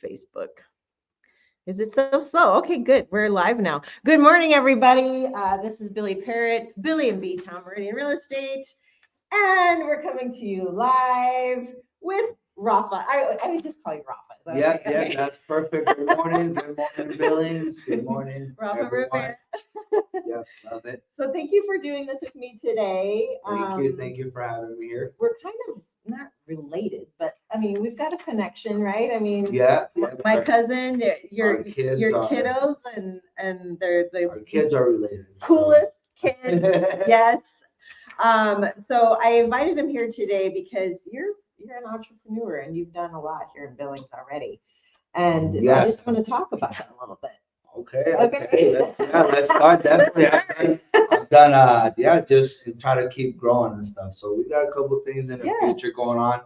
Facebook. Is it so slow? Okay, good. We're live now. Good morning, everybody. This is Billy Parrott, Billy and B Town Meridian Real Estate, and we're coming to you live with Rafa. I would just call you Rafa. Is that Yeah, okay? yeah, Okay. that's perfect. Good morning, Billings. Good morning, Rafa everyone. Rivera. Yeah, love it. So thank you for doing this with me today. Thank you for having me here. We're kind of not related, but I mean, we've got a connection, right? I mean, Yeah, my cousin, your kids your are- kiddos, and they're the our kids are related. coolest kids. Yes. So I invited him here today because you're an entrepreneur and you've done a lot here in Billings already, and I Yes. just want to talk about that a little bit. Okay. Let's start. Definitely, I've done. Just try to keep growing and stuff. So we got a couple things in the Yeah. future going on.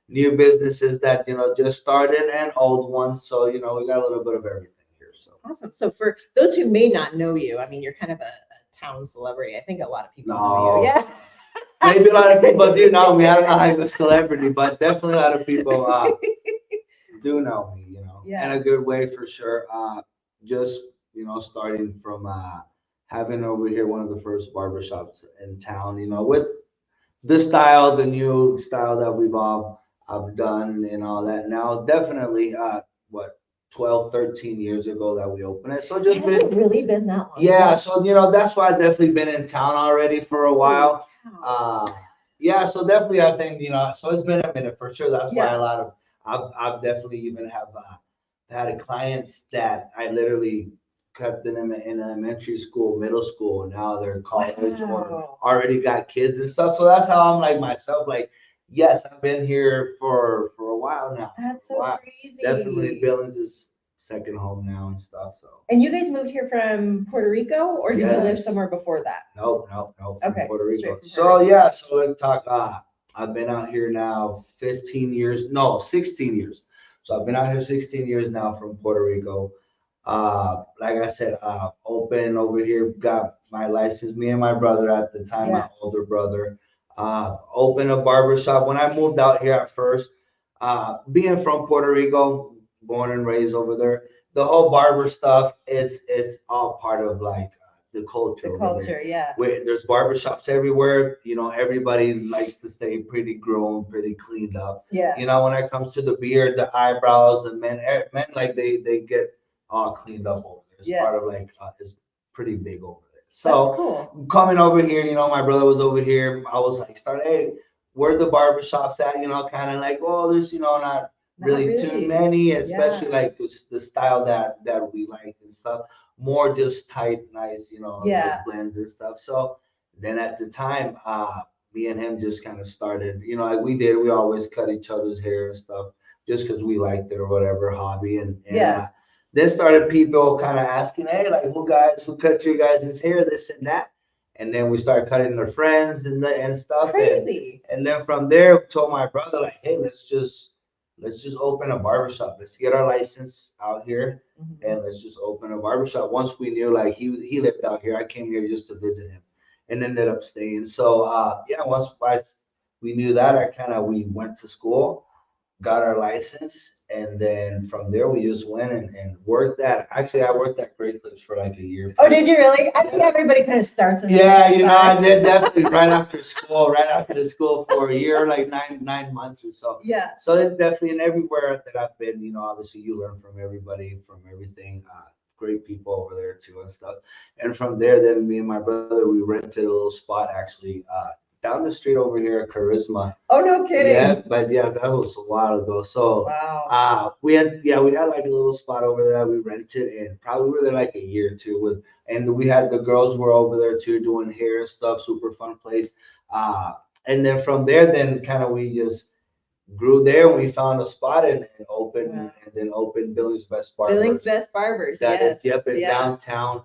New businesses that just started and old ones. So we got a little bit of everything here. So Awesome. So for those who may not know you, I mean, you're kind of a town celebrity. I think a lot of people know you. No. Yeah. maybe a lot of people do know me. I don't know how I'm a celebrity, but definitely a lot of people do know me. Yeah. In a good way for sure. Just starting from having over here one of the first barbershops in town. With the new style that I've done and all that. Now, definitely, what 12, 13 years ago that we opened it. So just Has it really been that long? yeah. So that's why I've definitely been in town already for a while. Yeah. So definitely, I think So it's been a minute for sure. That's why Yeah. a lot of I've definitely even have had clients that I literally kept them in elementary school, middle school, and now they're college or Wow. already got kids and stuff. So that's how I'm like myself. Like, yes, I've been here for a while now. That's so Wow. crazy. Definitely, Billings is second home now and stuff. So. And you guys moved here from Puerto Rico, or did you live Yes. somewhere before that? No. From Okay, Puerto straight Rico. from Puerto So Rico. yeah, so we talk. I've been out here now 15 years. No, 16 years. So I've been out here 16 years now from Puerto Rico. Like I said, open over here. Got my license. Me and my brother at the time, Yeah. my older brother. Opened a barber shop when I moved out here at first. Being from Puerto Rico, born and raised over there, the whole barber stuff, it's all part of like the culture. The over there. culture, yeah. There's barbershops everywhere. Everybody likes to stay pretty grown, pretty cleaned up. Yeah. When it comes to the beard, the eyebrows, the men like they get all cleaned up over there. It's Yeah. part of like it's pretty big over there. That's So cool. coming over here, my brother was over here. I was like, hey, where the barbershops at? Kind of like, oh, there's not really too many, especially like the style that we like and stuff. More just tight, nice, Yeah. like blends and stuff. So then at the time, me and him just kind of started, like we did. We always cut each other's hair and stuff just because we liked it or whatever hobby. And Yeah. then started people kind of asking, hey, like who cut your guys' hair, this and that. And then we started cutting their friends and stuff. Crazy. And then from there, told my brother like, hey, let's just open a barbershop. Let's get our license out here and let's just open a barbershop. Once we knew like he lived out here, I came here just to visit him and ended up staying. So once we knew that, we went to school, got our license, and then from there we just went and worked at. Actually, I worked at Great Clips for like a year. Oh, did you really? I think everybody kind of starts. Yeah, I did definitely right after the school for a year, like nine months or so. Yeah. So it's definitely, and everywhere that I've been, obviously you learn from everybody, from everything. Great people over there too and stuff. And from there, then me and my brother, we rented a little spot actually down the street over here at Charisma. Oh, no kidding. Yeah, but that was a while ago. So wow. we had like a little spot over there that we rented, and probably were there like a year or two and we had the girls were over there too doing hair and stuff, super fun place. And then from there, then kind of we just grew there. We found a spot and opened, and then opened Billings Best Barbers. Billings Best Barbers. In downtown.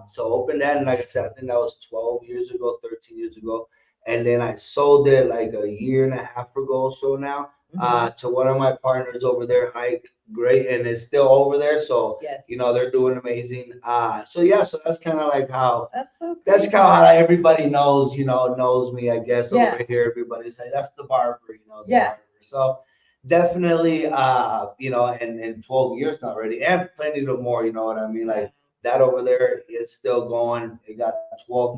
So opened that, and like I said, I think that was 12 years ago, 13 years ago. And then I sold it like a year and a half ago or so now to one of my partners over there, Ike. Great, and it's still over there. So they're doing amazing. So that's kind of like how that's kind of how everybody knows me. I guess over here, everybody's like that's the barber. The barber. So definitely, in 12 years now already, and plenty of more, you know what I mean? Like that over there is still going. It got 12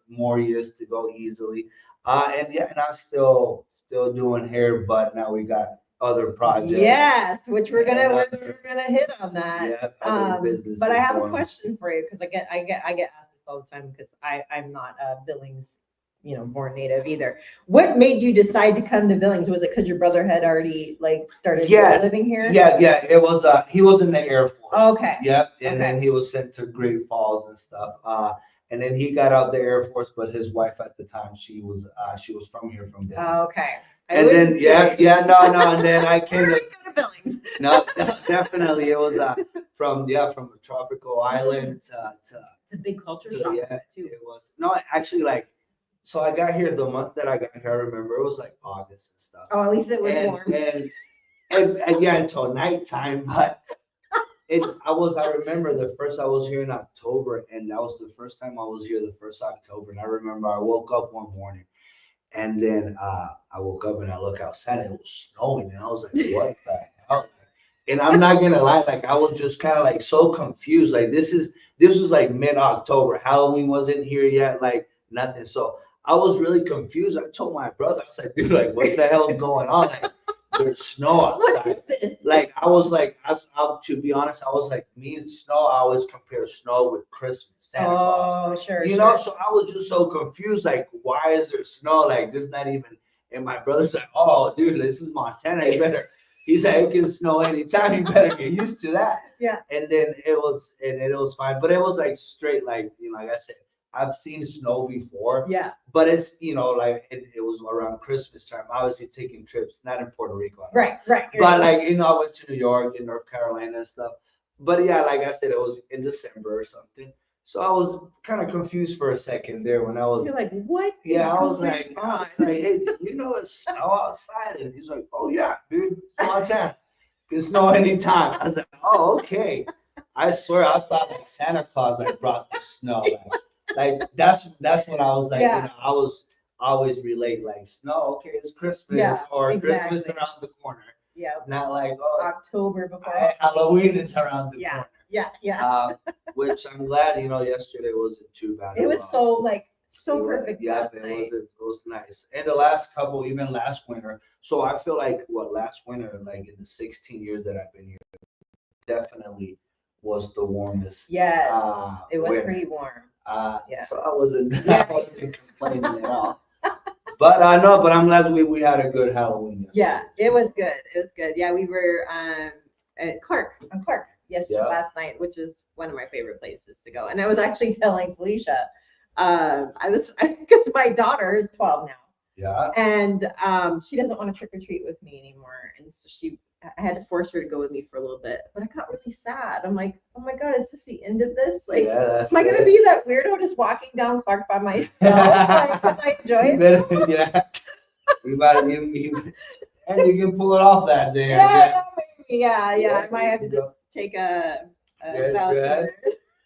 more years to go easily. And yeah, and I'm still doing hair, but now we got other projects. Yes, which we're and gonna other, we're gonna hit on that. yeah, other businesses But I have a going on. question for you because I get asked this all the time because I'm not a Billings, born native either. What made you decide to come to Billings? Was it because your brother had already like started Yes, living here? yeah. It was he was in the Air Force. Okay. Yep, and Okay. then he was sent to Great Falls and stuff. And then he got out the Air Force, but his wife at the time she was from here from Billings. Okay. And then no, and then I came Where to did we go to Billings? no, definitely it was from a tropical island to It's a big culture to shock yeah too. it was no actually like so I got here the month that I got here. I remember it was like August and stuff. Oh, at least it was and warm. and yeah until nighttime, but I remember the first I was here in October, and that was the first time I was here the first October. And I remember I woke up one morning, and then I woke up and I look outside and it was snowing, and I was like, what the hell? And I'm not gonna lie, like I was just kind of like so confused. Like this was like mid-October. Halloween wasn't here yet, like nothing. So I was really confused. I told my brother, I was like, dude, like what the hell's going on? Like there's snow What outside. is this? Like I was like, to be honest, I was like, me and snow. I always compare snow with Christmas, Santa Claus. Oh, sure, You know, so I was just so confused. Like, why is there snow? Like, this is not even. And my brother's like, oh, dude, this is Montana. You better. He's like, it can snow anytime. You better get used to that. Yeah. And then it was fine, but it was like straight, like like I said, I've seen snow before. Yeah. But it's like it was around Christmas time. Obviously taking trips, not in Puerto Rico. Right. But like I went to New York and North Carolina and stuff. But yeah, like I said, it was in December or something. So I was kind of confused for a second there when I was. You're like, what? Yeah, I was like, hey, it's snow outside, and he's like, oh yeah, dude, it's Montana. It can snow anytime. I was like, oh okay. I swear, I thought like Santa Claus like brought the snow. Like that's what I was like. Yeah. I was always relate like snow. Okay, it's Christmas or exactly. Christmas around the corner. Yeah. Not like October before. Halloween is around the corner. Yeah. Which I'm glad yesterday wasn't too bad. It was so perfect Yeah, last night. it was nice. And the last couple, even last winter. So I feel like last winter, like in the 16 years that I've been here, definitely was the warmest. Yes, it was winter. pretty warm. Yeah. So I wasn't complaining at all. But no, but I'm glad we had a good Halloween. Yeah, it was good. It was good. Yeah, we were at Clark yesterday last night, which is one of my favorite places to go. And I was actually telling Felicia, because my daughter is 12 now. Yeah. And she doesn't want to trick or treat with me anymore. And so I had to force her to go with me for a little bit. But I got really sad. I'm like, oh my God, is this the end of this? Like, am I going to be that weirdo just walking down Clark by myself? Because I enjoy it. Yeah. We about and you can pull it off that day. Yeah, maybe. Yeah. I might have to just take a voucher.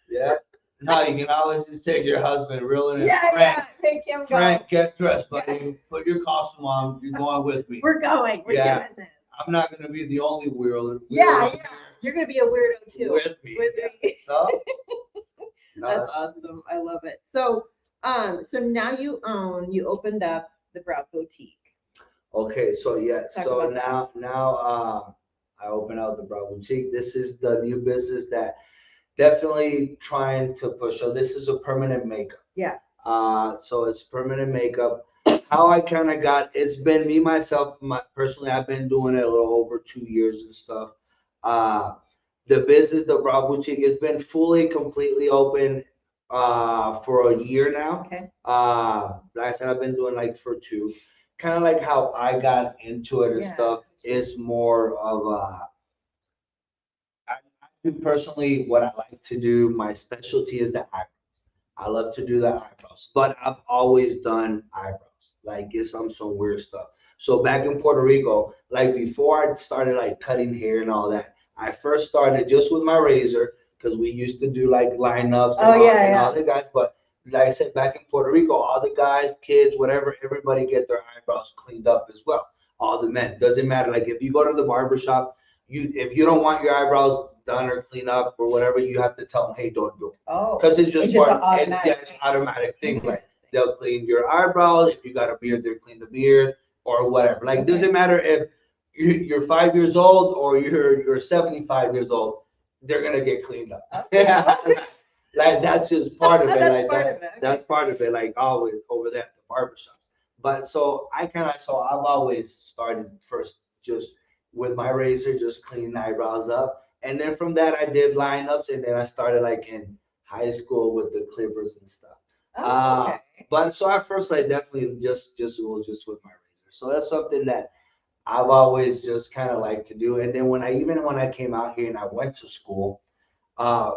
Yeah. No, you can always just take your husband, reel it in. Yeah, make him go. Frank, get dressed, buddy. Put your costume on. You're going with me. We're going. We're doing this. I'm not going to be the only weirdo. Yeah. You're going to be a weirdo too. With me. So, that's awesome. I love it. So now you opened up the Brow Boutique. Okay, so now I opened up the Brow Boutique. This is the new business that definitely trying to push. So this is a permanent makeup. Yeah. So it's permanent makeup. How I kind of it's been me myself, personally, I've been doing it a little over 2 years and stuff. The business, the Brow Boutique, has been completely open for a year now. Okay. Like I said, I've been doing like for 2. Kind of like how I got into it and stuff is more of I do personally what I like to do. My specialty is the eyebrows. I love to do the eyebrows, but I've always done eyebrows. Like it's some weird stuff. So back in Puerto Rico, like before I started like cutting hair and all that, I first started just with my razor because we used to do like lineups and all the guys. But like I said, back in Puerto Rico, all the guys, kids, whatever, everybody get their eyebrows cleaned up as well. all the men. Doesn't matter. Like if you go to the barber shop, if you don't want your eyebrows done or clean up or whatever, you have to tell them, hey, don't do it. Oh, Because it's just part. automatic. Yeah, it's automatic thing. Like they'll clean your eyebrows. If you got a beard, they'll clean the beard or whatever. Like doesn't matter if you're 5 years old or you're 75 years old, they're gonna get cleaned up. Yeah. Like that's just part of it. That's Like part that, of it. that's part of it. Like always over there at the barbershop. But so I've always started first just with my razor, just cleaning eyebrows up. And then from that I did lineups and then I started like in high school with the clippers and stuff. Oh, okay. But so at first I definitely just was just with my razor. So that's something that I've always just kind of liked to do. And then when I came out here and I went to school,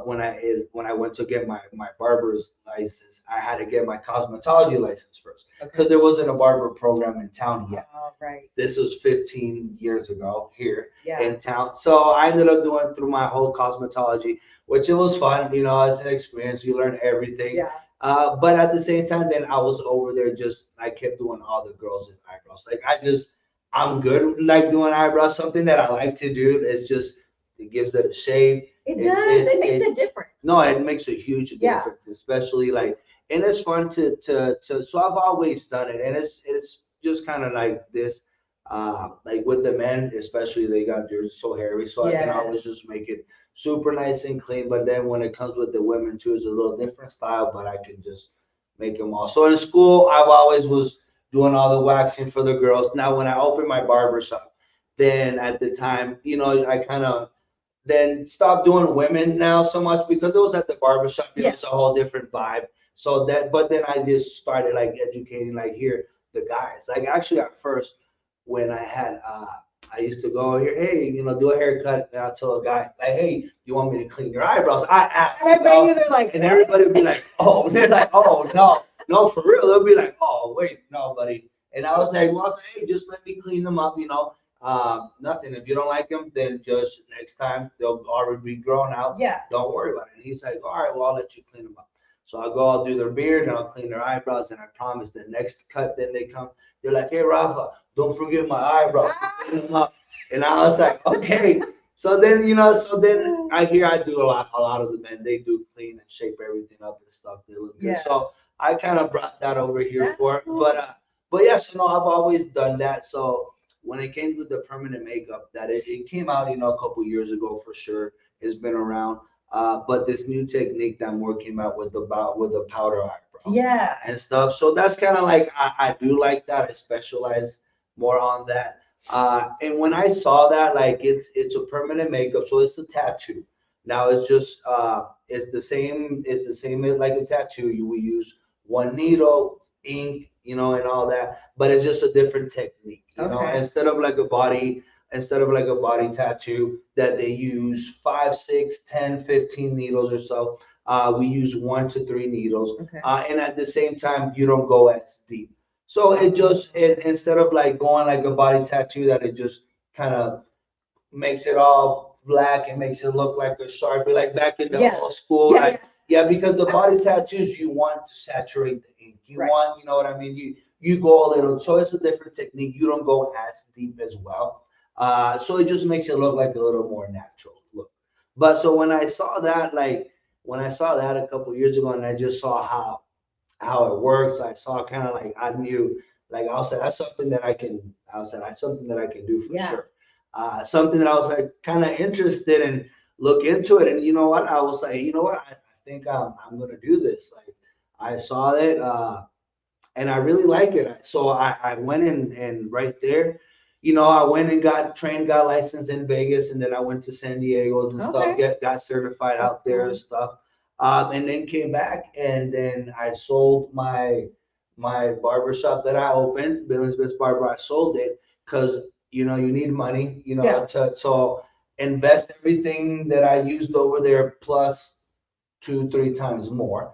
when I went to get my barber's license, I had to get my cosmetology license first because there wasn't a barber program in town yet. Oh, right. This was 15 years ago here Yeah. in town. So I ended up doing through my whole cosmetology, which it was fun. You know, it's an experience. You learn everything. Yeah. But at the same time, then I was over there I kept doing all the girls' eyebrows. I'm good like doing eyebrows. Something that I like to do is just it gives it a shape. It does. It makes a difference. No, it makes a huge difference, especially like, and it's fun to. So I've always done it, and it's just kind of like this, like with the men, especially they're so hairy, so I can always just make it super nice and clean. But then when it comes with the women too, it's a little different style, but I can just make them all. So in school, I've always was doing all the waxing for the girls. Now when I opened my barber shop, then at the time, you know, I kind of then stopped doing women now so much because it was at the barbershop. You know, it's a whole different vibe. So but then I just started like educating, like here, the guys. Like actually at first, when I used to go here, hey, you know, do a haircut, and I'll tell a guy, like, hey, you want me to clean your eyebrows? I asked. And I bet you they're like, and everybody would be like, oh, they're like, oh, no, for real. They'll be like, oh, wait, no, buddy. And I was like, well, hey, just let me clean them up, you know. Nothing. If you don't like them, then just next time they'll already be grown out. Yeah. Don't worry about it. And he's like, all right, well, I'll let you clean them up. So I'll do their beard and I'll clean their eyebrows. And I promise the next cut, then they come, they're like, hey, Rafa, don't forget my eyebrows. Clean them up. And I was like, okay. So then, you know, I do a lot of the men, they do clean and shape everything up and stuff. They look good. Yeah. So I kind of brought that over here for it. But yes, you know, I've always done that. So when it came to the permanent makeup, that it came out, you know, a couple years ago for sure. It's been around. But this new technique that I'm working out with the powder eyebrow, and stuff. So that's kind of like I do like that. I specialize more on that. And when I saw that, like it's a permanent makeup, so it's a tattoo. Now it's just it's the same as like a tattoo. We use one needle, ink, you know, and all that, but it's just a different technique. You know, instead of like a body tattoo that they use 5, 6, 10, 15 needles or so. We use 1 to 3 needles, and at the same time, you don't go as deep. So instead of like going like a body tattoo that it just kind of makes it all black and makes it look like a Sharpie, like back in the old school. Because the body tattoos, you want to saturate the ink. You want, you know what I mean? You go a little, so it's a different technique. You don't go as deep as well. So it just makes it look like a little more natural look. But so when I saw that, a couple years ago, and I just saw how it works, I saw kind of like I knew, like I said, that's something that I can. I said that's something that I can do for sure. Something that I was like kind of interested in, look into it, and you know what? I was like, you know what? I think I'm gonna do this. Like I saw it, and I really like it. So I went in and right there, you know, I went and got trained, got licensed in Vegas, and then I went to San Diego and stuff, got certified out there and stuff, and then came back, and then I sold my barbershop that I opened, Billings Best Barber. I sold it because you know you need money, you know, to invest everything that I used over there plus 2, 3 times more.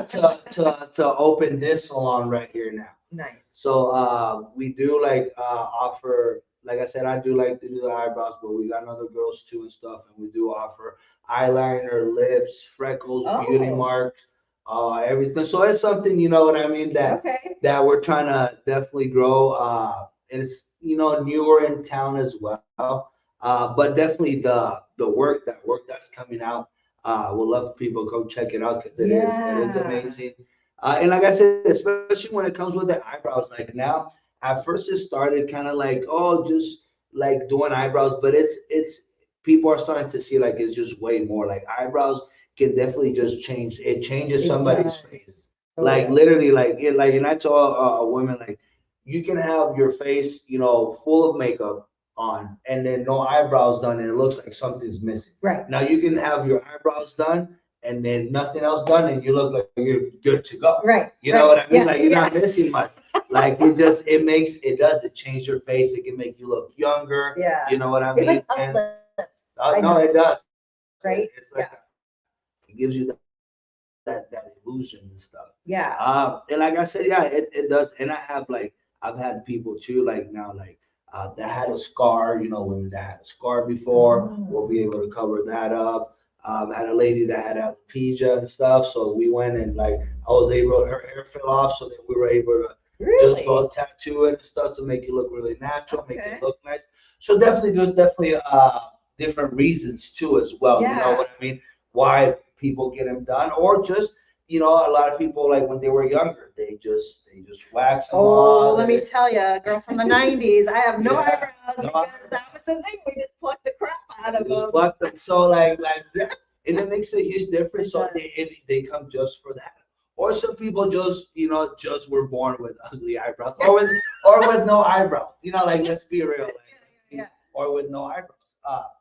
To open this salon right here now. Nice. So we do like offer, like I said, I do like to do the eyebrows, but we got other girls too and stuff, and we do offer eyeliner, lips, freckles, beauty marks, everything. So it's something, you know what I mean, that we're trying to definitely grow. it's newer in town as well. But definitely the work that's coming out. We'll love people go check it out because it is Yeah. amazing. And like I said, especially when it comes with the eyebrows, like now, at first it started kind of like, oh, just like doing eyebrows, but it's people are starting to see like it's just way more. Like eyebrows can definitely just change. It changes It somebody's does. face. Oh Like yeah. literally, and I told a woman like, you can have your face, full of makeup on, and then no eyebrows done, and it looks like something's missing. Right. Now you can have your eyebrows done and then nothing else done, and you look like you're good to go. Right. You know Right. what I mean? Yeah. Like you're Yeah. not missing much. Like it change your face. It can make you look younger. Yeah. You know what I It mean? like And uplifts. I no, it noticed. does. Right. It's like Yeah. it gives you that illusion and stuff. Yeah. And like I said, yeah, it does. And I've had people too, like now, like that had a scar, women that had a scar before, we'll Oh. be able to cover that up. Had a lady that had alopecia and stuff, so we went and like I was able, her hair fell off, so then we were able to just Really? go tattoo it and stuff to make it look really natural, make Okay. it look nice. So definitely, there's definitely different reasons too as well. You know Yeah. what I mean? Why people get them done, or just a lot of people like when they were younger, they just wax them Oh, on. let me tell you, girl from the 90s, I have no Yeah, eyebrows no because that was the thing. We just plucked the crap out of just them. pluck them. So like yeah, and it makes a huge difference. It So does. they come just for that. Or some people just just were born with ugly eyebrows, or with no eyebrows. Like let's be real, like, Yeah, yeah, or with no eyebrows.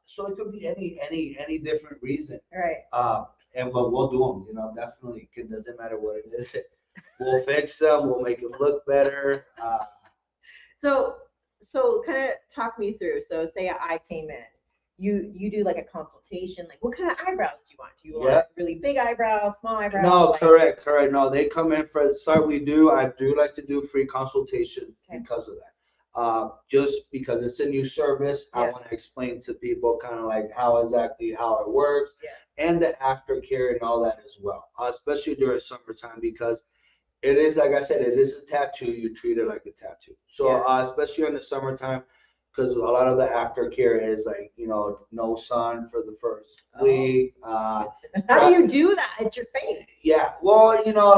So it could be any different reason. yeah. Right. And but we'll do them. Definitely. It doesn't matter what it is. We'll fix them. We'll make them look better. So, so kind of talk me through. So, say I came in, you do like a consultation. Like, what kind of eyebrows do you want? Do you Yeah. want really big eyebrows, small eyebrows? No, Like, correct. No, they come in for the start. I do like to do free consultation okay. because of that. Just because it's a new service, I Yeah. want to explain to people kind of like how it works, Yeah. and the aftercare and all that as well. Especially during summertime because it is, like I said, it is a tattoo. You treat it like a tattoo. So, Yeah. especially in the summertime, because a lot of the aftercare is like, no sun for the first Oh. week. How do you do that? It's your face. Yeah, well,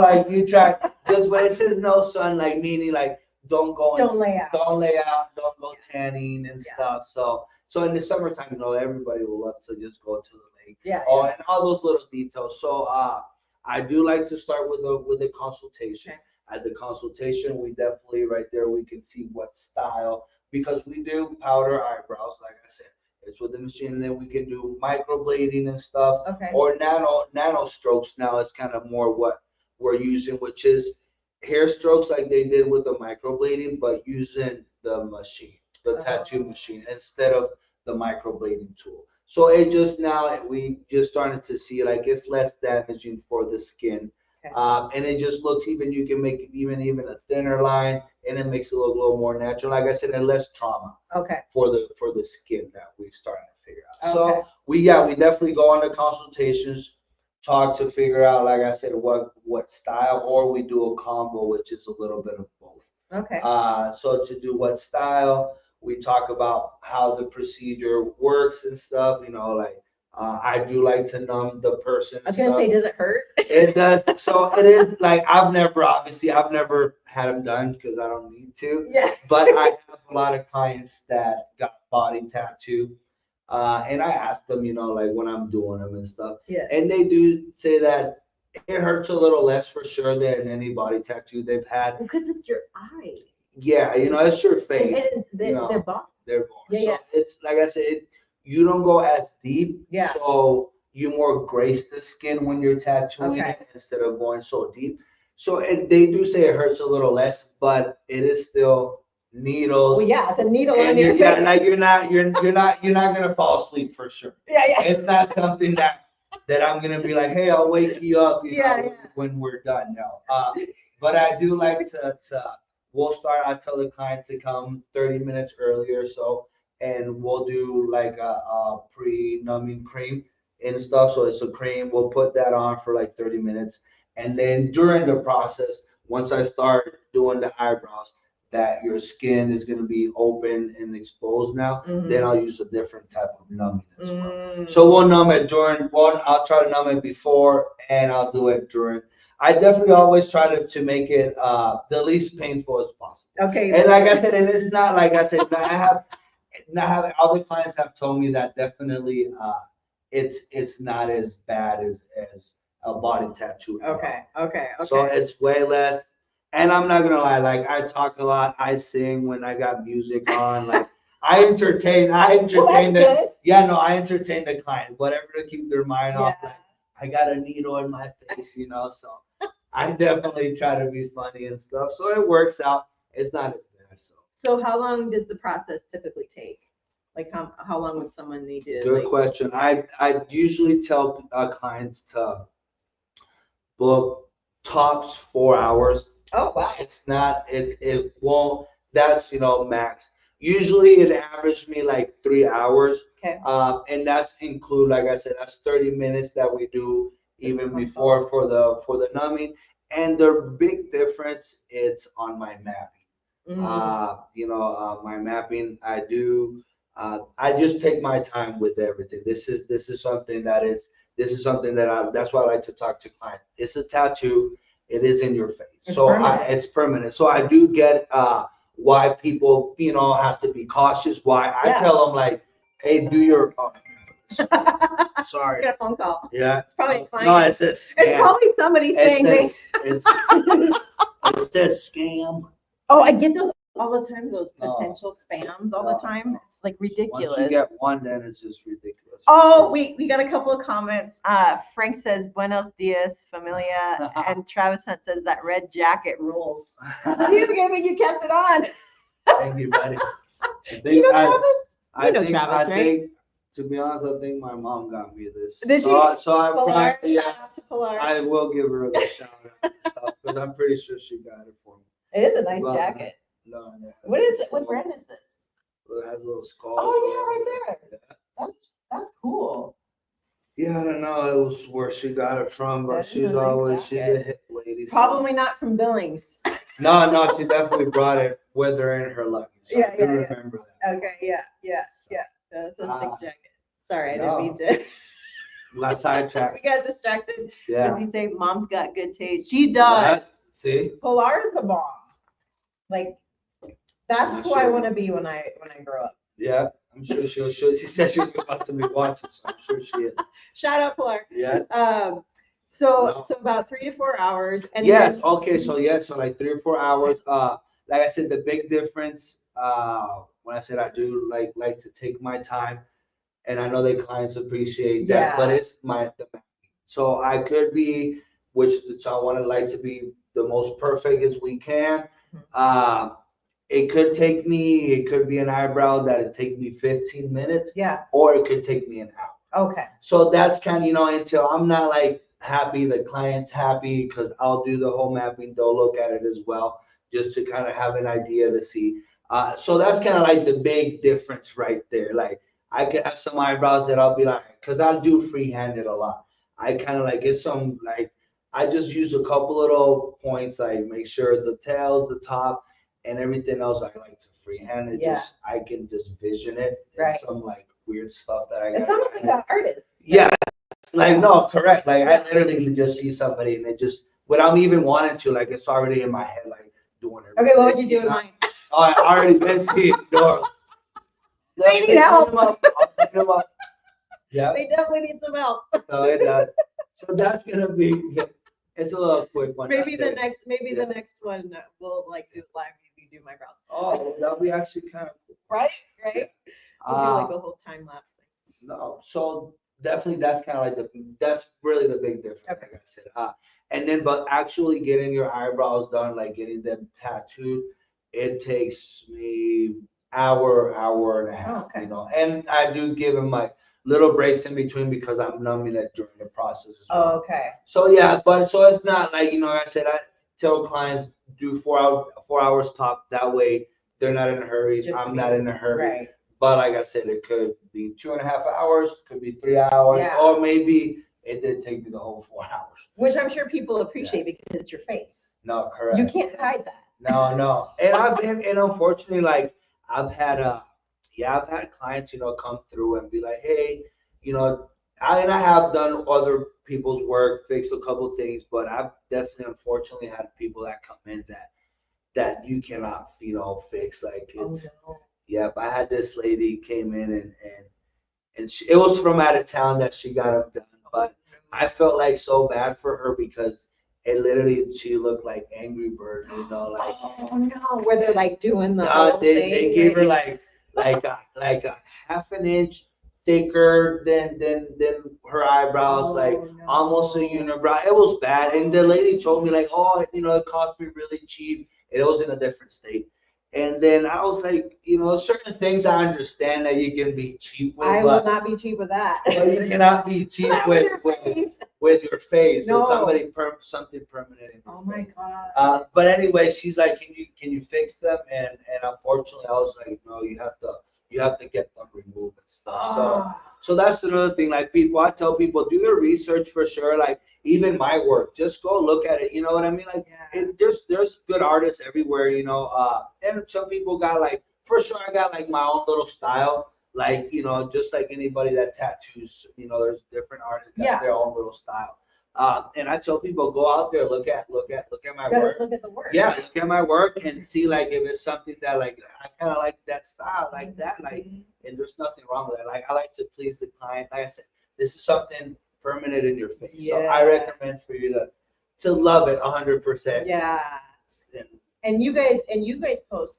like you try just when it says no sun, like meaning like Don't lay out. Don't go tanning and Yeah. stuff. So in the summertime, everybody will love to just go to the lake. Yeah. Oh, Yeah. and all those little details. So I do like to start with a consultation. Okay. At the consultation, we definitely right there we can see what style because we do powder eyebrows, like I said. It's with the machine, and then we can do microblading and stuff, Okay. or nano strokes. Now is kind of more what we're using, which is hair strokes like they did with the microblading, but using the machine, the tattoo machine, instead of the microblading tool. So it just now we just started to see like it's less damaging for the skin. Okay. And it just looks even. You can make it even a thinner line, and it makes it look a little more natural. Like I said, and less trauma Okay. for the skin that we're starting to figure out. Okay. So we definitely go on the consultations, talk to figure out, like I said, what style, or we do a combo, which is a little bit of both. Okay. So to do what style, we talk about how the procedure works and stuff. Like I do like to numb the person. I was gonna say, does it hurt? It does. So it is like I've never had them done because I don't need to. Yeah. But I have a lot of clients that got body tattoo, and I ask them, like when I'm doing them and stuff, Yeah. and they do say that it hurts a little less for sure than any body tattoo they've had. Because it's your eye. Yeah, it's your face. And they're bald. They're born. Yeah, So yeah. it's like I said, you don't go as deep. Yeah. So you more grace the skin when you're tattooing Okay. it instead of going so deep. So they do say it hurts a little less, but it is still needles. Well, yeah, it's a needle on And your face. like you're not gonna fall asleep for sure. Yeah, yeah. It's not something that I'm gonna be like, hey, I'll wake you up, Yeah. when we're done. No. But I do like to we'll start. I tell the client to come 30 minutes earlier, so and we'll do like a pre-numbing cream and stuff. So it's a cream. We'll put that on for like 30 minutes, and then during the process, once I start doing the eyebrows, that your skin is going to be open and exposed now, then I'll use a different type of numbing as well. So we'll numb it I'll try to numb it before and I'll do it during. I definitely always try to make it the least painful as possible. Okay. And like I said, and it's not like I said, not having other clients have told me that definitely it's not as bad as a body tattoo. Okay. So it's way less. And I'm not gonna lie, like I talk a lot, I sing when I got music on, like I entertain the I entertain the client, whatever to keep their mind off. Like, I got a needle in my face, so I definitely try to be funny and stuff. So it works out. It's not as bad. So how long does the process typically take? Like how long would someone need to? Good question. I usually tell clients to book tops 4 hours. Oh wow! It's not. It won't. That's max. Usually it averaged me like 3 hours. Okay. And that's include, like I said, that's 30 minutes that we do even before for the numbing. And the big difference is on my mapping. My mapping, I just take my time with everything. This is something that's why I like to talk to clients. It's a tattoo. It is in your face. It's permanent. So I do get why people, have to be cautious. Why I tell them like, hey, do your sorry. Get a phone call. Yeah. It's probably a client. No, it's a scam. It's probably somebody saying it says scam. Oh, I get those all the time, those potential spams all the time. It's like ridiculous. Once you get one, then it's just ridiculous. Oh, we got a couple of comments. Frank says, Buenos dias, familia. And Travis Hunt says that red jacket rules. He's gonna think you kept it on. Thank you, buddy. Do you know Travis? You know Travis, I right? think, to be honest, I think my mom got me this. Did she? So I'm Pilar, shout out to Pilar. I will give her a shout out and stuff because I'm pretty sure she got it for me. It is a nice jacket. No, what is it? What brand is this? It has a little skull. Oh yeah, right there. That's cool. Yeah, I don't know. It was where she got it from, but she's a hip lady. Probably not from Billings. No, she definitely brought it with her in her luggage. So I remember that. Okay, yeah. That's a sick jacket. Sorry, I didn't mean to. Got sidetracked. We got distracted. Yeah. Does he say mom's got good taste? She does. See? Pilar is the bomb. Like, that's who I want to be when I grow up. Yeah, I'm sure she'll. She said she was about to be watching, so I'm sure she is. Shout out, Pilar. Yeah. So about 3 to 4 hours. And yes. then, Okay. So like 3 or 4 hours. Like I said, the big difference. When I said I do like to take my time, and I know that clients appreciate that, but it's so I could be, so I want to like to be the most perfect as we can. It could be an eyebrow that it take me 15 minutes. Yeah. Or it could take me an hour. Okay. So that's kind of, until I'm not like happy, the client's happy, because I'll do the whole mapping, they'll look at it as well, just to kind of have an idea to see. So that's kind of like the big difference right there. Like I could have some eyebrows that I'll be like, because I do freehanded a lot. I kind of like get some, like, I just use a couple little points, like make sure the tails, the top, and everything else I like to freehand it. Yeah. I can just vision it. Right. It's some like weird stuff that I got. It's almost like an artist. Yeah. Like, no, correct. Like I literally can just see somebody and it just, without me even wanting to, like it's already in my head, like doing it. Okay, what would you do with mine? Oh, I already been seeing Dora. They need help. I'll pick them up. Yeah. They definitely need some help. So it does. So that's gonna be. It's a little quick one. Maybe the next one we'll like do live. You do my brows. Oh, that'll be actually kind of cool. Right. We'll do like a whole time lapse thing. No, so definitely that's kind of like that's really the big difference. Okay. Like I said. And then but actually getting your eyebrows done, like getting them tattooed, it takes me hour and a half. Okay. And I do give them like little breaks in between because I'm numbing it during the process as well. Oh, okay. So yeah, but so it's not like, like I said, I tell clients do 4 hours top. That way they're not in a hurry. I'm not in a hurry. Right. But like I said, it could be 2.5 hours, could be 3 hours, or maybe it did take me the whole 4 hours. Which I'm sure people appreciate because it's your face. No, correct. You can't hide that. No. And unfortunately, like I've had I've had clients, come through and be like, hey, you know, I have done other people's work, fixed a couple things, but I've definitely unfortunately had people that come in that you cannot, fix. Like Oh it's no. yeah. I had this lady came in and it was from out of town that she got them done. But I felt like so bad for her because it literally she looked like Angry Bird, like Oh no, where they're like doing the whole they thing. gave her like a half an inch thicker than her eyebrows, like Oh almost a no. unibrow. It was bad, and the lady told me like, oh, it cost me really cheap. It was in a different state. And then I was like, certain things I understand that you can be cheap with, I will not be cheap with that. but you cannot be cheap Not with your face. with your face, with No. something permanent in your Oh my face. God. But anyway, she's like, can you fix them? And unfortunately, I was like, no, you have to get them removed and stuff. So Oh, so that's another thing. Like people, I tell people, do your research for sure. Like even my work, just go look at it. You know what I mean? Like yeah. there's good artists everywhere. And some people got like for sure. I got like my own little style. Like just like anybody that tattoos, there's different artists got Yeah. their own little style. And I tell people, go out there, look at my You gotta work. look at the work. Yeah, look at my work and see like if it's something that like I kind of like that style, like that, like, Mhm. and there's nothing wrong with it. Like I like to please the client. Like I said, this is something permanent in your face, so I Yeah. recommend for you to love it 100%. Yeah. And And you guys post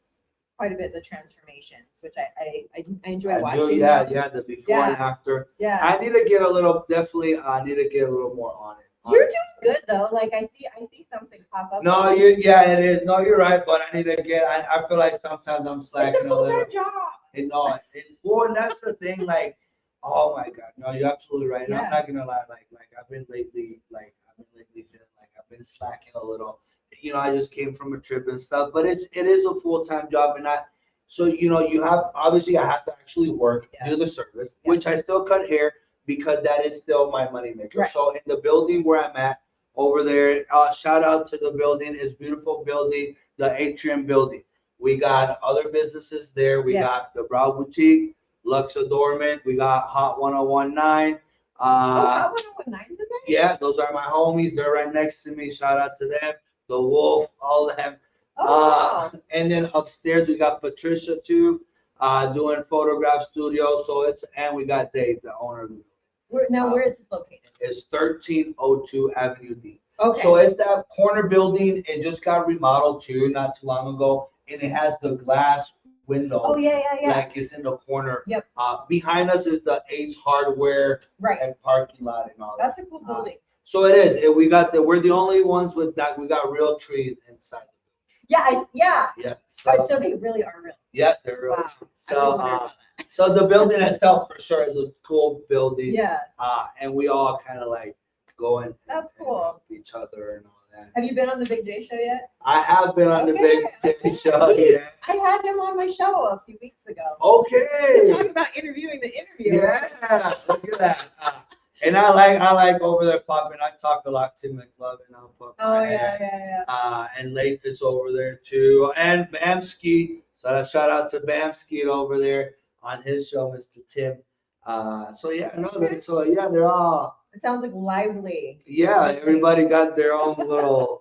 quite a bit of transformations, which I enjoy I do, watching. yeah, the before and Yeah. after. Yeah. I need to get a little, definitely, I need to get a little more on it. You're doing good though. Like I see something pop up. No, yeah, it is. No, you're right, but I need to get. I feel like sometimes I'm It's a slacking a little. full-time job. Well, and that's the thing. Like, oh my God, no, you're absolutely right. And I'm Yeah. not gonna lie. Like I've been lately feeling like I've been slacking a little. I just came from a trip and stuff, but it is a full time job, and I. So you have obviously I have to actually work, Yeah. do the service, Yeah. which I still cut hair because that is still my money maker. Right. So in the building where I'm at over there. Shout out to the building. It's beautiful building, the Atrium building. We got other businesses there. We Yeah. got the Brow Boutique, Lux Adornment. We got Hot 1019. Oh, Uh, Hot 1019's in there? yeah, those are my homies. They're right next to me. Shout out to them. The Wolf, all of them. Oh, wow. And then upstairs we got Patricia too, doing photograph studio. And we got Dave, the owner of the Where is this located? is 1302 Avenue D. Okay. So it's that corner building. It just got remodeled too, not too long ago, and it has the glass window. Oh yeah. Like it's in the corner. Yep. Behind us is the Ace Hardware Right. and parking lot and all that. That's a cool building. So it is. We're the only ones with that. We got real trees inside. Yeah. Yeah. So they really are real. Yeah, they're real Wow. trees. I really wondered about that. So the building itself for sure is a cool building. Yeah. And we all kind of like go and That's cool. help each other and all that. Have you been on the Big J show yet? I have been on the Okay, Big okay. Show. Yeah. I had him on my show a few weeks ago. Okay. Talking about interviewing the interviewer. Yeah. Look at that. And I like over there popping. I talk a lot to McLovin. I'll pop Oh my yeah. head. And Leif is over there too, and Bamski. So shout out to Bamski over there on his show, Mr. Tim. So yeah, no, they're all. It sounds like lively. Yeah, everybody got their own little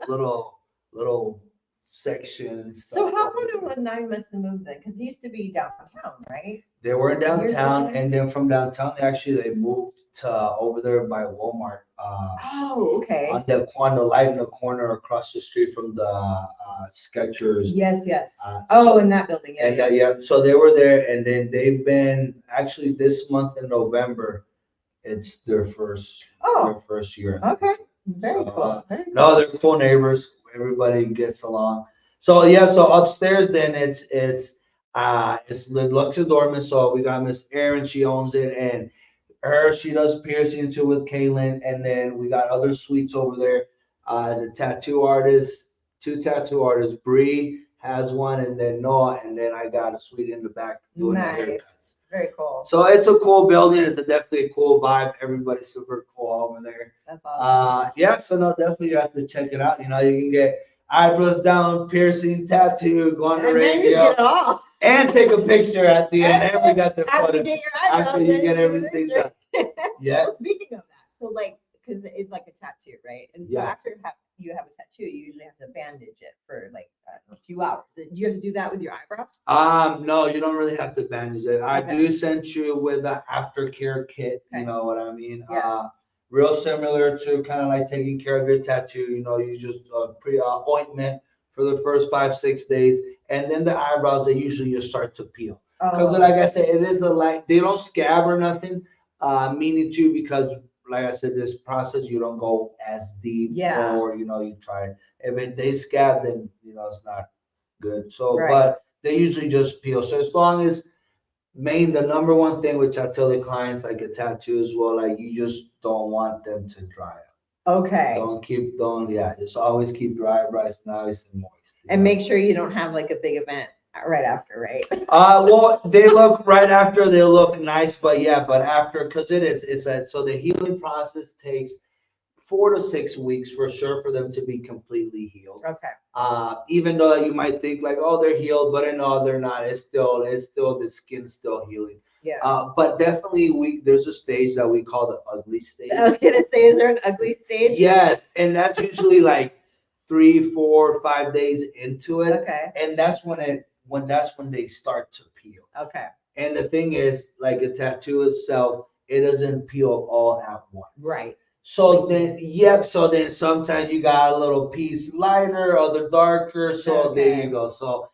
section and stuff. So how 1019 must have moved then? Because it used to be downtown, right? They were in downtown, ago? and then from downtown, they moved to over there by Walmart. Oh, okay. On the light in the corner across the street from the Skechers. Yes. So- In that building. Yeah. And so they were there, and then they've been actually this month in November. It's their first year. Okay. Very So, cool. Very cool. No, they're cool neighbors. Everybody gets along. So yeah, so upstairs then it's the Luxor Dormant. So we got Miss Erin, she owns it, and she does piercing too with Kaylin, and then we got other suites over there. The tattoo artists, two tattoo artists, Bree has one, and then Noah, and then I got a suite in the back doing the Nice. haircuts. Very cool. So it's a cool building. It's definitely a cool vibe. Everybody's super cool over there. That's awesome. Yeah, so no, definitely you have to check it out. You can get. eyebrows down, piercing, tattoo, go on the And then you radio, get it all. and take a picture at the end. And we got the After photo you get your eyebrows, after you then get do the everything picture. done. Yeah. Well, speaking of that, so like, because it's like a tattoo, right? And so Yeah. after you have a tattoo, you usually have to bandage it for like I don't know, a few hours. Do you have to do that with your eyebrows? No, you don't really have to bandage it. I Okay. do send you with the aftercare kit. You Okay. know what I mean? Yeah. Real similar to kind of like taking care of your tattoo. You know, you just pre ointment for the first 5 6 days, and then the eyebrows they usually just start to peel. Because Oh, like I said, it is the light. They don't scab or nothing. Meaning too because like I said, this process you don't go as deep yeah. or you know you try. If they scab, then you know it's not good. So, Right. but they usually just peel. So as long as the number one thing which I tell the clients like a tattoo as well, like you just don't want them to dry up. Okay. Just always keep your eyebrows nice and moist. And make sure you don't have like a big event right after, right? Well, they look right after they look nice, but yeah, but after because it's that so the healing process takes 4 to 6 weeks for sure for them to be completely healed. Okay. Even though you might think like, oh, they're healed, but no, they're not. It's still the skin's still healing. Yeah. But definitely there's a stage that we call the ugly stage. I was gonna say, is there an ugly stage? Yes, and that's usually like 3 4 5 days into it. Okay. And that's when they start to peel. Okay. And the thing is, like a tattoo itself, it doesn't peel all at once. Right. So then, yep. So then sometimes you got a little piece lighter, other darker. So there Okay. you go. So,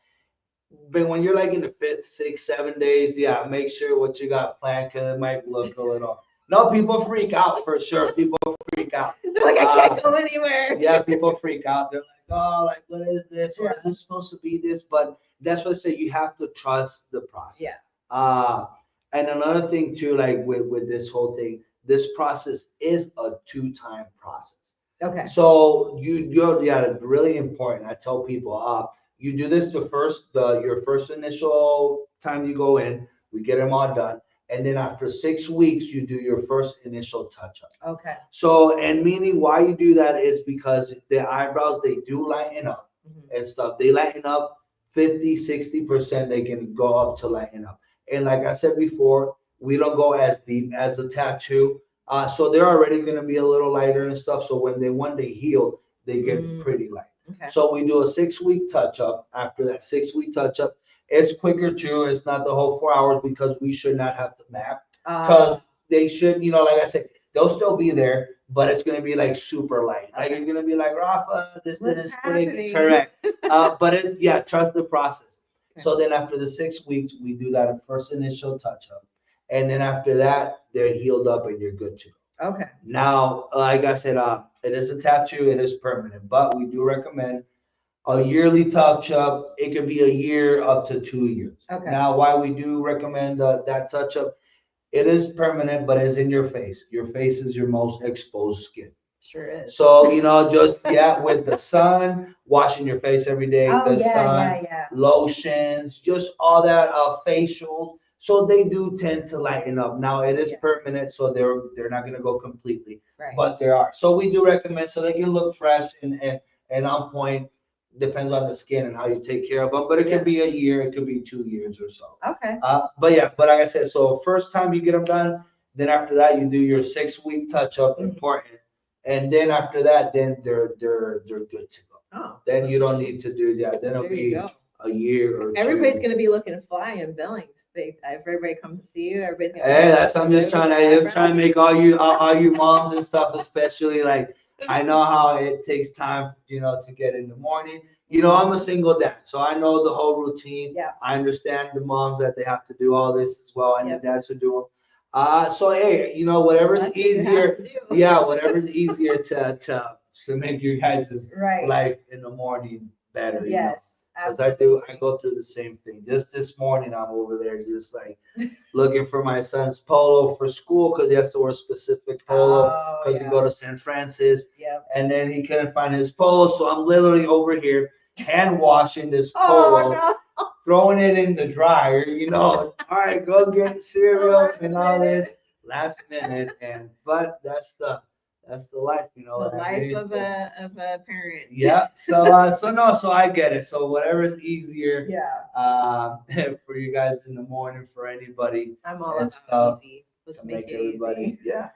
but when you're like in the 5 6 7 days, yeah, make sure what you got planned because it might look a little. No, people freak out for sure. People freak out. They're like, I can't go anywhere. Yeah, people freak out. They're like, oh, like what is this? Or is this supposed to be this? But that's what I say. You have to trust the process. Yeah. And another thing too, like with this whole thing, this process is a 2 time process. Okay. So yeah, really important. I tell people, you do this your first initial time you go in, we get them all done, and then after 6 weeks, you do your first initial touch up. Okay. So, and meaning why you do that is because the eyebrows they do lighten up and stuff. They lighten up 50 60%. They can go up to lighten up. And like I said before, we don't go as deep as a tattoo. So they're already going to be a little lighter and stuff. So when they heal, they get pretty light. Okay. So we do a 6 week touch up. After that 6 week touch up, it's quicker too. It's not the whole 4 hours because we should not have to map because they should, like I said, they'll still be there, but it's going to be like super light. Like you're going to be like, Rafa, this didn't stick. Correct. But trust the process. Okay. So then after the 6 weeks, we do that first initial touch up. And then after that, they're healed up and you're good to go. Okay. Now, like I said, it is a tattoo, it is permanent, but we do recommend a yearly touch up. It could be a year up to 2 years. Okay. Now, why we do recommend that touch up, it is permanent, but it's in your face. Your face is your most exposed skin. Sure is. So, just, with the sun, washing your face every day, sun, lotions, just all that, facials. So they do tend to lighten up. Now it is permanent, so they're not gonna go completely, but there are. So we do recommend so they can look fresh and on point. Depends on the skin and how you take care of them, but it could be a year, it could be 2 years or so. Okay. But like I said, so first time you get them done, then after that you do your 6 week touch up, important, and then after that, then they're good to go. Oh. Then you don't need to do that. Then it'll be a year or everybody's gonna be looking to fly in Billings. Everybody comes to see you. Everybody's gonna. Hey, that's I'm just trying to make all you moms and stuff, especially like I know how it takes time, to get in the morning. I'm a single dad, so I know the whole routine. Yeah. I understand the moms that they have to do all this as well, and the dads who do them. So hey, whatever's easier. Yeah, whatever's easier to make your guys' life in the morning better. Yes. Because I go through the same thing. Just this morning, I'm over there just like looking for my son's polo for school because he has to wear a specific polo because he go to San Francisco. Yeah. And then he couldn't find his polo, so I'm literally over here hand washing this polo, throwing it in the dryer. All right, go get cereal and all this last minute, but that's the That's the life, you know The what I life mean? of a parent. Yeah. So no, so I get it. So whatever's easier, Yeah. for you guys in the morning, for anybody I'm all and about stuff easy. Let's to make make it everybody, easy. yeah.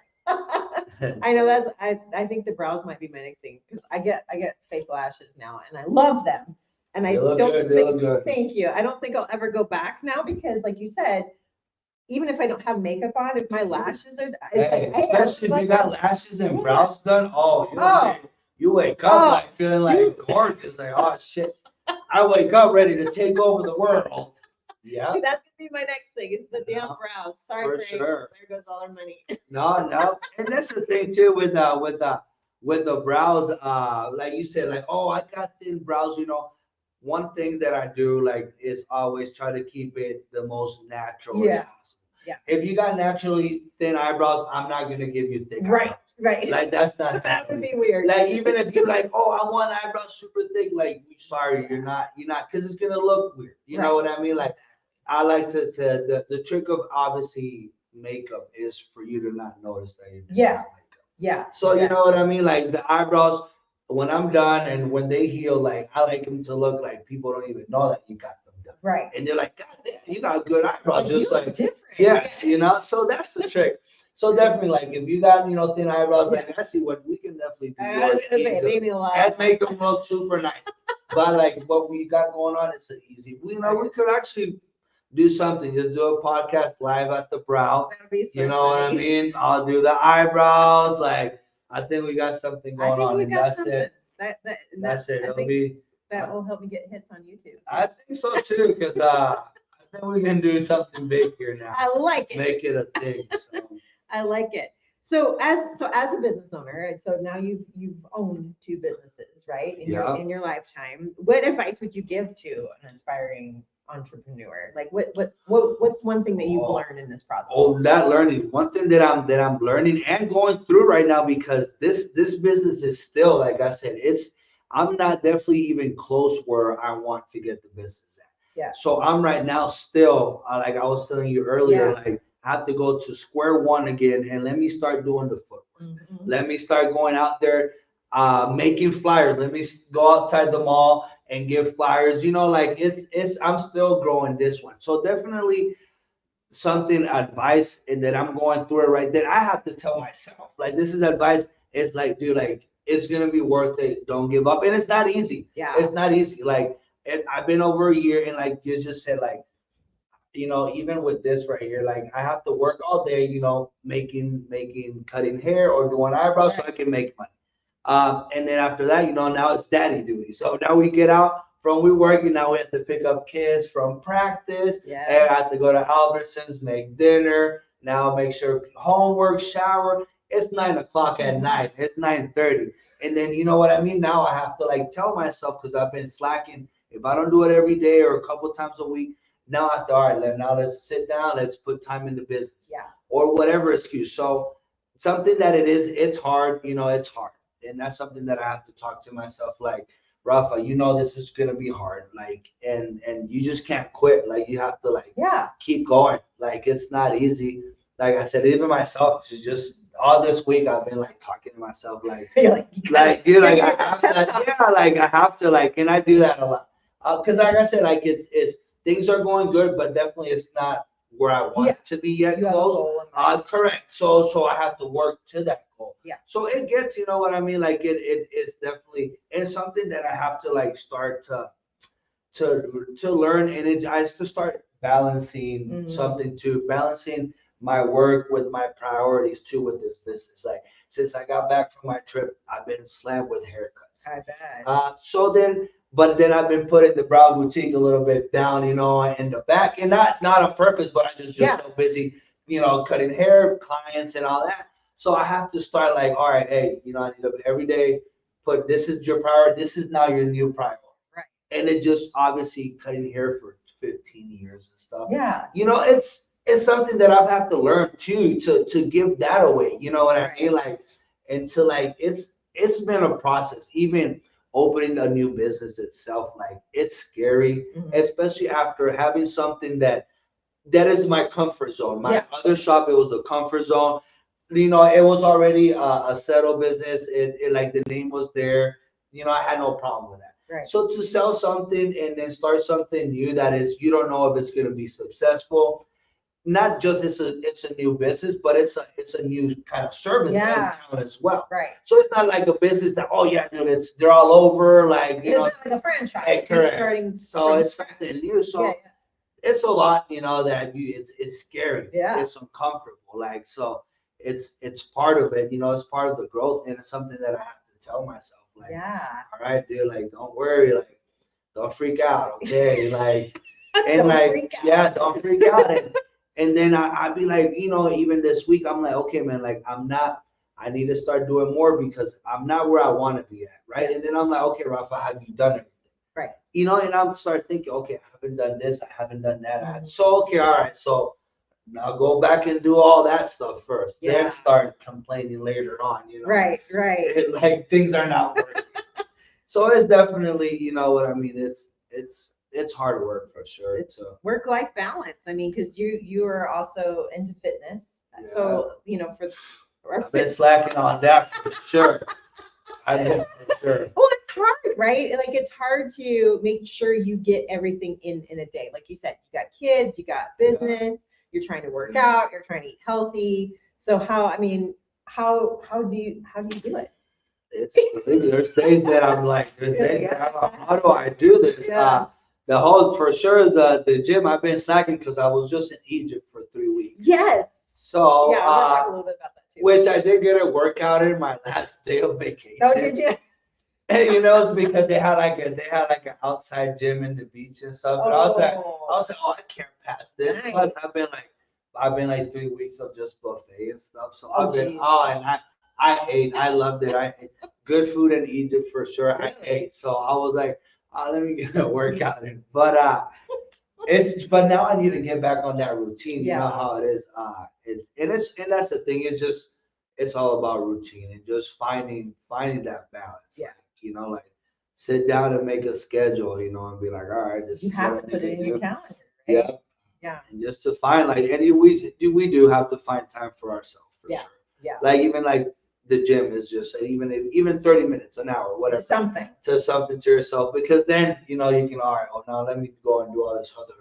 I know that's I think the brows might be my next thing because I get fake lashes now and I love them. And They I look don't good. They think look good. thank you. I don't think I'll ever go back now because like you said, even if I don't have makeup on, if my lashes are it's Hey, like, hey, I especially look if you like got lashes and yeah. brows done. Oh, Oh, you wake up oh, like feeling like shoot. gorgeous. Like, oh shit. I wake up ready to take over the world. Yeah. See, that's gonna be my next thing. It's the damn No, brows. Sorry, for Frank. sure. There goes all our money. No. And that's the thing too with the brows, like you said, like, oh, I got thin brows, one thing that I do like is always try to keep it the most natural as Yeah. possible. Yeah. If you got naturally thin eyebrows, I'm not gonna give you thick Right. eyebrows. Right. Like that's not That would happening. be weird. Like even if you're like, oh, I want eyebrows super thick, like sorry, you're not, because it's gonna look weird. You know Right. what I mean? Like I like the trick of obviously makeup is for you to not notice that you're doing Yeah. makeup. Yeah. So you Exactly. know what I mean? Like the eyebrows, when I'm done and when they heal, like I like them to look like people don't even know that you got them done. Right. And they're like, God damn, you got good eyebrows. Like, you Just look like, different. yes, So that's the trick. So definitely, like if you got thin eyebrows, Yeah. like I see what we can definitely do I was yours gonna say easily leave me alone. and make them look super nice. But like what we got going on, it's easy. We we could actually do something. Just do a podcast live at the brow. That'd be so You know what I funny. mean? I'll do the eyebrows. Like I think we got something I going think on, we and got that's something. it. That's it. I It'll think be. that will help me get hits on YouTube. I think so too, because I think we can do something big here now. I like it. Make it a thing. So. I like it. So as a business owner, so now you've owned two businesses, right? In your lifetime. What advice would you give to an aspiring entrepreneur? Like what's one thing that you've learned in this process? Oh, that learning. One thing that I'm learning and going through right now, because this business is still, like I said, I'm not definitely even close where I want to get the business at. Yeah. So I'm right now still, like I was telling you earlier, Yeah. like I have to go to square one again and let me start doing the footwork. Mhm. Let me start going out there, making flyers. Let me go outside the mall and give flyers. Like it's I'm still growing this one. So definitely something advice and that I'm going through it right then. I have to tell myself, like, this is advice. It's like, dude, like it's gonna be worth it. Don't give up. And it's not easy. Yeah. It's not easy. Like I've been over a year, and like you just said, like, even with this right here, like I have to work all day, making cutting hair or doing eyebrows so I can make money. And then after that, now it's daddy duty. So now we get out from we work, and now we have to pick up kids from practice. Yeah. And I have to go to Albertsons, make dinner. Now make sure homework, shower. It's 9 o'clock at night. It's 9:30, and then you know what I mean. Now I have to like tell myself, because I've been slacking. If I don't do it every day or a couple times a week, now I have to, all right, now let's sit down. Let's put time into business. Yeah. Or whatever excuse. So something that it's hard. It's hard, and that's something that I have to talk to myself, like, Rafa, this is gonna be hard, like, and you just can't quit. Like you have to like Yeah. keep going. Like it's not easy. Like I said, even myself, to just all this week I've been like talking to myself, like, You're like, dude, like give I yourself have to, pep talks. yeah, like I have to, like, and I do that a lot. Because like I said, like it's things are going good, but definitely it's not where I want it to be yet. You have a Close. goal in mind. Correct. So I have to work to that goal. Yeah. So it gets, you know what I mean? Like it is definitely, it's something that I have to like start to learn, and I have to start balancing something, to balancing my work with my priorities too with this business. Like since I got back from my trip, I've been slammed with haircuts. I bet. But then I've been putting the brow boutique a little bit down, in the back, and not on purpose, but I just so busy, cutting hair, clients, and all that. So I have to start like, all right, hey, I need to every day put, this is your priority. This is now your new priority. Right. And it just obviously cutting hair for 15 years and stuff. Yeah. It's something that I've had to learn too, to give that away. You know what I mean? Like, and to like, it's been a process. Even opening a new business itself, like it's scary, especially after having something that is my comfort zone. My other shop, it was a comfort zone. it was already a settled business. It like the name was there. I had no problem with that. Right. So to sell something and then start something new that is you don't know if it's going to be successful. Not just it's a new business, but it's a new kind of service in Yeah. town as well. Right. So it's not like a business that oh yeah, dude, they're all over like It's not like a franchise. Hey, You're correct. starting So from it's scratch. something new. So Yeah, it's a lot, that it's scary. Yeah. It's uncomfortable. Like so, it's part of it. It's part of the growth, and it's something that I have to tell myself. Like, yeah. all right, dude. Like, don't worry. Like, don't freak out. Okay. Like, and Don't like, freak out. yeah, don't freak out. And then I'd be like, even this week, I'm like, okay, man. Like, I need to start doing more because I'm not where I want to be at, right? Yeah. And then I'm like, okay, Rafa, have you done it? Right. And I'm start thinking, okay, I haven't done this, I haven't done that. Mhm. So okay, all right. So now go back and do all that stuff first. Yeah. Then start complaining later on, Right. Right. like things are not working. So it's definitely, what I mean. It's hard work for sure. It's So work-life balance. I mean, because you are also into fitness, so for I've been slacking on that for sure. I've been for sure. well, it's hard, right? Like it's hard to make sure you get everything in a day. Like you said, you got kids, you got business, you're trying to work out, you're trying to eat healthy. So how do you do it? It's there's days that I'm like, there's days that I'm like, how do I do this? Yeah. The whole for sure the gym I've been slacking because I was just in Egypt for 3 weeks. Yes. So Yeah, I want to talk a little bit about that too. which I did get a workout in my last day of vacation. Oh, did you? And it's because they had like an outside gym in the beach and stuff. But I was like, oh, I can't pass this. Nice. Plus I've been like 3 weeks of just buffet and stuff. So Oh, I've been geez. and I loved it. I ate good food in Egypt for sure. I Really? ate. So I was like, let me get a workout in. But now I need to get back on that routine. You know Yeah. how it is. And that's the thing. It's all about routine and just finding that balance. Yeah. Like sit down and make a schedule. And be like, all right, this You is have what to I put need it to in your do. calendar, right? Yeah. Yeah. And just to find we do have to find time for ourselves for Yeah. sure. Yeah. Like even like the gym is just even 30 minutes, an hour, whatever. Something. To something to yourself because then you can all right. Oh, now let me go and do all this other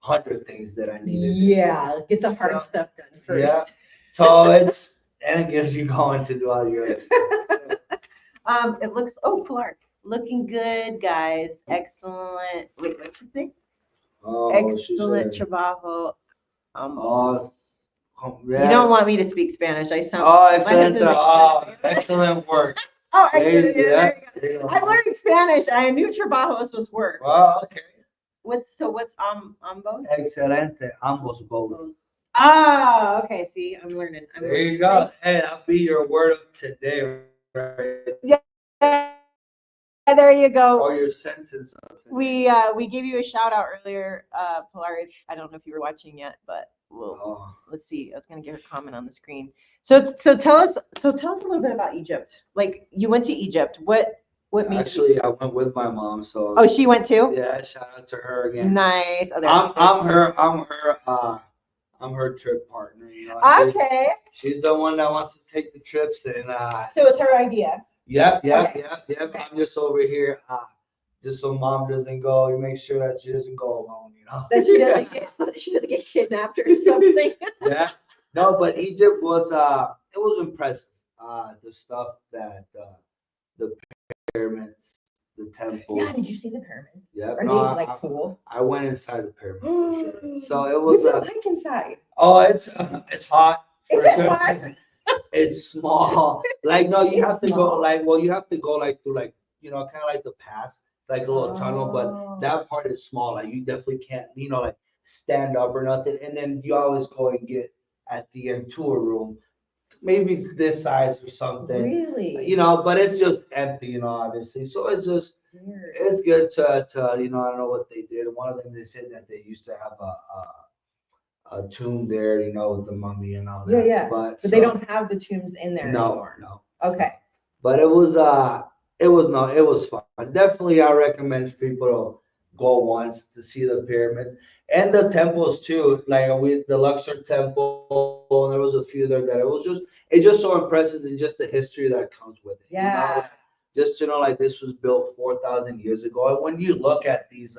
100 things that I need to do. Yeah. Get the hard So, stuff done first. Yeah. So it gives you going to do all your other stuff. It looks Pilar. Looking good, guys. Excellent. Wait, what'd you say? Oh, Excellent she said, trabajo. oh, You don't want me to speak Spanish. I sound. Oh, my excellent. husband makes fun of me. Excellent work. Oh, There you- excellent. Yeah, yeah, there you go. there you go. I learned Spanish. I knew trabajos was work. Well, okay. What's ambos? Excelente. Ambos both. Ambos. Ah, okay. See, I'm learning. There you go. Thanks. Hey, that'll be your word of today, right? Yeah, there you go. Or your sentence of today. We gave you a shout out earlier, Pilar. I don't know if you were watching yet, but let's see. I was gonna get her comment on the screen. So tell us a little bit about Egypt. Like you went to Egypt. What made Actually, I went with my mom, so Oh, she went too? yeah, shout out to her again. Nice. Oh, I'm her trip partner. Okay. She's the one that wants to take the trips, and So it's her idea. Yep. Okay. Okay. I'm just over here, just so mom doesn't go. You make sure that she doesn't go alone. That she doesn't get kidnapped or something. Yeah. No, but Egypt was it was impressive. The stuff that the pyramids, the temples. Yeah, did you see the pyramids? Yep. Are they cool? I went inside the pyramid for sure. So it was What's it like inside? Oh, it's hot. Is it hot? It's small. Like no, you have to small. go you have to go through kind of like the pass. It's like a little tunnel, but that part is small. Like you definitely can't like stand up or nothing. And then you always go and get at the end tour room. Maybe it's this size or something. Really? But it's just empty, obviously. So it's just Weird. it's good to I don't know what they did. One of them they said that they used to have a tomb there, with the mummy and all that. Yeah. But they so, don't have the tombs in there anymore. No. Okay. But it was fun. Definitely, I recommend people to go once to see the pyramids and the temples too. Like the Luxor temple, there was a few there that it it's just so impressive and just the history that comes with it. Yeah. Like, just to know, like this was built 4,000 years ago, and when you look at these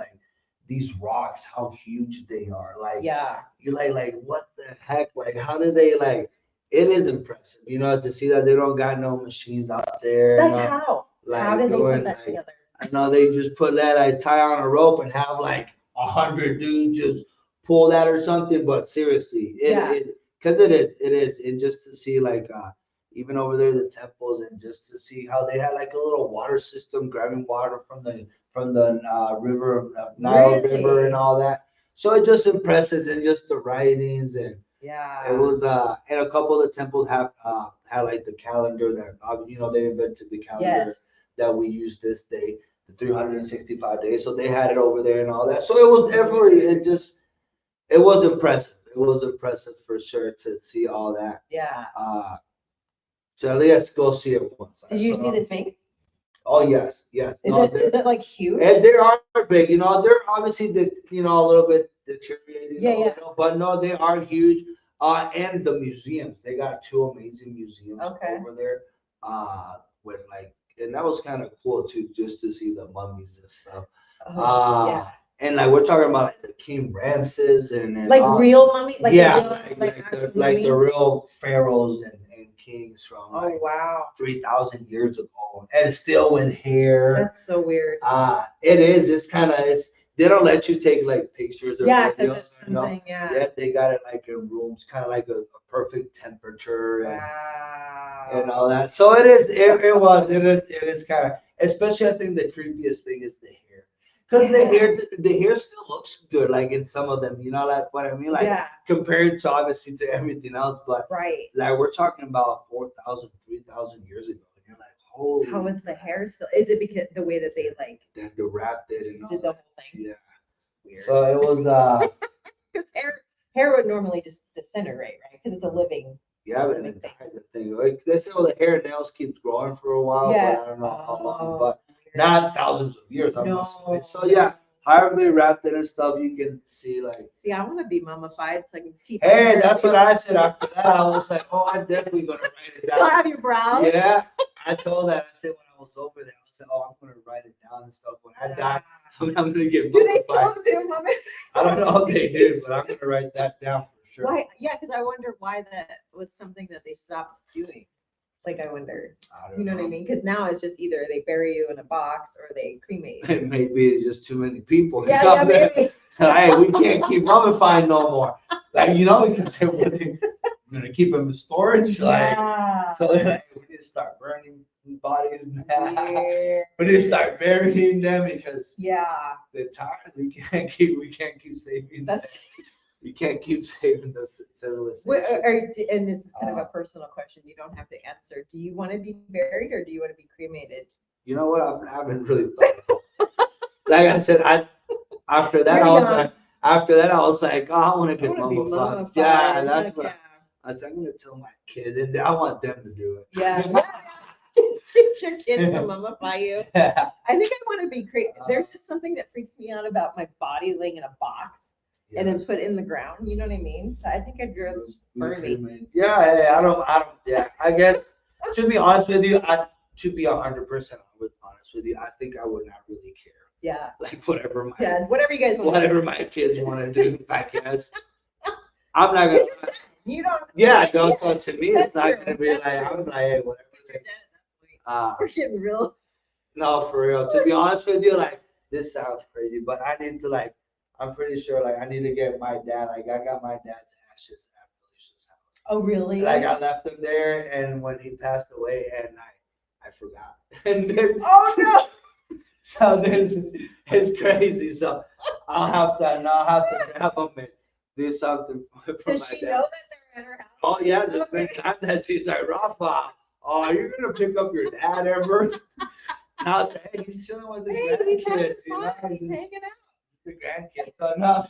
rocks, how huge they are, like Yeah. you're like what the heck? Like how do they like? It is impressive, to see that they don't got no machines out there. Like how? How did they put that together? I know they just put that, like tie on a rope and have like 100 dudes just pull that or something. But seriously, because it is, and just to see like even over there the temples, and just to see how they had like a little water system grabbing water from the river, Nile River, and all that. So it just impresses, and just the writings, and Yeah. it was and a couple of the temples have had like the calendar that they invented the calendar that we use this day, the 365 days. So they had it over there and all that. So it was definitely it was impressive. It was impressive for sure to see all that. Yeah. So let's go see it once. Did you see the Sphinx? Oh yes, yes. Is it like huge? And they are big. They're obviously a little bit deteriorating. Yeah. But no, they are huge. And the museums, they got two amazing museums over there. With like, and that was kind of cool too, just to see the mummies and stuff. Yeah. And like we're talking about like the King Ramses and like real mummy, like like the real pharaohs and kings from wow 3,000 years ago, and still with hair. That's so weird. It is. It's kind of. They don't let you take like pictures or videos. It's something. Yeah, they got it like in rooms, kind of like a perfect temperature. And all that. So it is. It is kind of. Especially, I think the creepiest thing is the hair, because the hair still looks good, like in some of them. Like what I mean, like compared to obviously to everything else, but like we're talking about 4,000, 3,000 years ago. And you're like, holy. How is the hair still? Is it because the way that they like they wrapped it and did the whole thing? Yeah. Weird. So it was. Because hair would normally just disintegrate, right? Because it's a living. Yeah, but it dies the thing. Like they say, well, the hair and nails keeps growing for a while, but I don't know how long. But not thousands of years. So yeah, however they wrapped it and stuff, you can see like. See, I want to be mummified so I can keep. Hey, that's what I said after that. I was like, oh, I'm definitely gonna write it down. Still have your brows? Yeah, I told that. I said when I was over there, I said, oh, I'm gonna write it down and stuff. When I die, I'm gonna get mummified. Do they still do mummy? I don't know if they do, but I'm gonna write that down for sure. Why? Yeah, because I wonder why that was something that they stopped doing. Like, I wonder. You know what I mean? Because now it's just either they bury you in a box or they cremate you. Maybe it's just too many people. Yeah, maybe. Hey, we can't keep mummifying no more. Like, we can say, we're gonna keep them in storage. Like, so like, we need to start burning bodies now. We need to start burying them because the times we can't keep saving them. We can't keep saving the civilization. And this is kind of a personal question. You don't have to answer. Do you want to be buried or do you want to be cremated? You know what? I haven't really thought. Like I said, after that I was like, oh, I want to get mummified. Yeah, that's what I'm gonna tell my kids, and I want them to do it. Yeah. Get your kids to mummify you. I think I want to be there's just something that freaks me out about my body laying in a box. And then put in the ground, you know what I mean? So I think I'd rather burn me. Yeah, I don't. Yeah, I guess to be honest with you, to be 100% honest with you, I think I would not really care. Yeah. Like whatever you guys want. Whatever my kids want to do, I guess. I'm not gonna. You don't. Yeah, don't. So to me, it's not gonna be like I'm like, hey, whatever. We're getting real. No, for real. To be honest with you, like this sounds crazy, but I need to like. I'm pretty sure, like, I need to get my dad. Like, I got my dad's ashes at Felicia's house. Oh, really? Like, I left them there, and when he passed away, and I forgot. And then, oh no! So it's crazy. So I'll have to grab them and do something for Does my she dad. know that they're at her house? Oh yeah, there's been times that she's like, Rafa, oh, are you gonna pick up your dad ever? And I was like, hey, he's chilling with his grandkids. He's hanging out. The grandkids. So no,